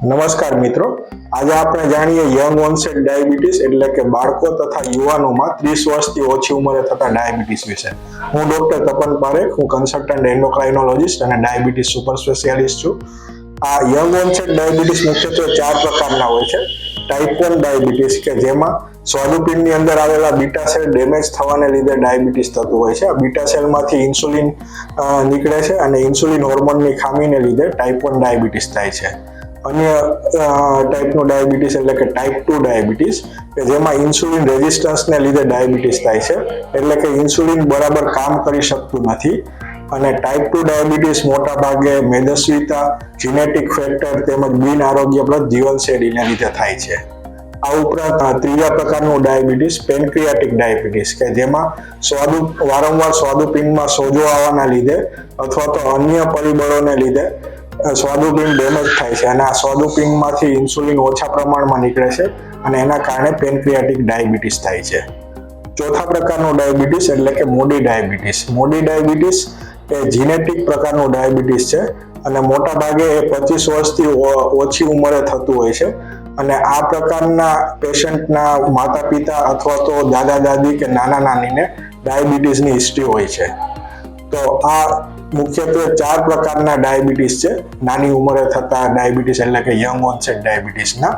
નમસ્કાર મિત્રો, આજે આપણે જાણીએ યંગ ઓનસેટ ડાયાબિટીસ એટલે કે બાળકો તથા યુવાનોમાં 30 વર્ષથી ઓછી ઉંમરે થતા ડાયાબિટીસ વિશે. હું ડોક્ટર તપન પારેખ, હું કન્સલ્ટન્ટ એન્ડોક્રાઇનોલોજિસ્ટ અને ડાયાબિટીસ સુપર સ્પેશિયાલિસ્ટ છું. આ યંગ ઓનસેટ ડાયાબિટીસ મુખ્યત્વે 4 પ્રકારના હોય છે. ટાઈપ 1 ડાયાબિટીસ કે જેમાં સ્વાદુપિંડની અંદર આવેલા બીટા સેલ ડેમેજ થવાને લીધે ડાયાબિટીસ થતું હોય છે. આ બીટા સેલમાંથી ઇન્સ્યુલિન નીકળે છે અને ઇન્સ્યુલિન હોર્મોનની ખામીને લીધે ટાઈપ 1 ડાયાબિટીસ થાય છે. અન્ય ટાઈપનું ડાયાબિટીસ એટલે કે ટાઈપ 2 ડાયાબિટીસ કે જેમાં ઇન્સ્યુલિન રેઝિસ્ટન્સને લીધે ડાયાબિટીસ થાય છે, એટલે કે ઇન્સ્યુલિન બરાબર કામ કરી શકતું નથી. અને ટાઈપ 2 ડાયાબિટીસ મોટા ભાગે મેદસ્વીતા, જીનેટિક ફેક્ટર તેમજ બિન આરોગ્યપ્રદ જીવનશૈલીને લીધે થાય છે. આ ઉપરાંત ત્રીજા પ્રકારનું ડાયાબિટીસ પેનક્રિયાટિક ડાયાબિટીસ કે જેમાં વારંવાર સ્વાદુપિંડમાં સોજો આવવાના લીધે અથવા તો અન્ય પરિબળોને લીધે સ્વાદુપિંડ ડેમેજ થાય છે અને આ સ્વાદુપિંડમાંથી ઇન્સ્યુલિન ઓછા પ્રમાણમાં નીકળે છે અને એના કારણે પેનક્રિયાટિક ડાયાબિટીસ થાય છે. ચોથા પ્રકારનું ડાયાબિટીસ એટલે કે મોડી ડાયાબિટીસ. મોડી ડાયાબિટીસ એ જીનેટિક પ્રકારનું ડાયાબિટીસ છે અને મોટા ભાગે એ 25 વર્ષથી ઓછી ઉંમરે થતું હોય છે. અને આ પ્રકારના પેશન્ટના માતા પિતા અથવા તો દાદા દાદી કે નાના નાનીને ડાયાબિટીસની હિસ્ટ્રી હોય છે. તો આ મુખ્યત્વે 4 પ્રકારના ડાયાબિટીસ છે નાની ઉંમરે થતા ડાયાબિટીસ એટલે કે યંગ ઓનસેટ ડાયાબિટીસના.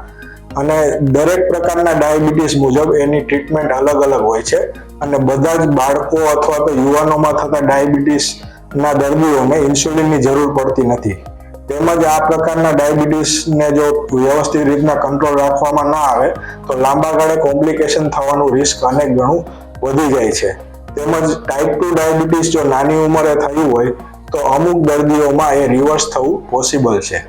અને દરેક પ્રકારના ડાયાબિટીસ મુજબ એની ટ્રીટમેન્ટ અલગ અલગ હોય છે અને બધા જ બાળકો અથવા તો યુવાનોમાં થતા ડાયાબિટીસના દર્દીઓને ઇન્સ્યુલિનની જરૂર પડતી નથી. તેમજ આ પ્રકારના ડાયાબિટીસને જો વ્યવસ્થિત રીતના કંટ્રોલ રાખવામાં ના આવે તો લાંબા ગાળે કોમ્પ્લિકેશન થવાનું રિસ્ક અનેક ગણું વધી જાય છે. તેમજ ટાઈપ 2 ડાયાબિટીસ જો નાની ઉંમરે થયું હોય તો અમુક દર્દીઓમાં એ રિવર્સ થવું પોસિબલ છે.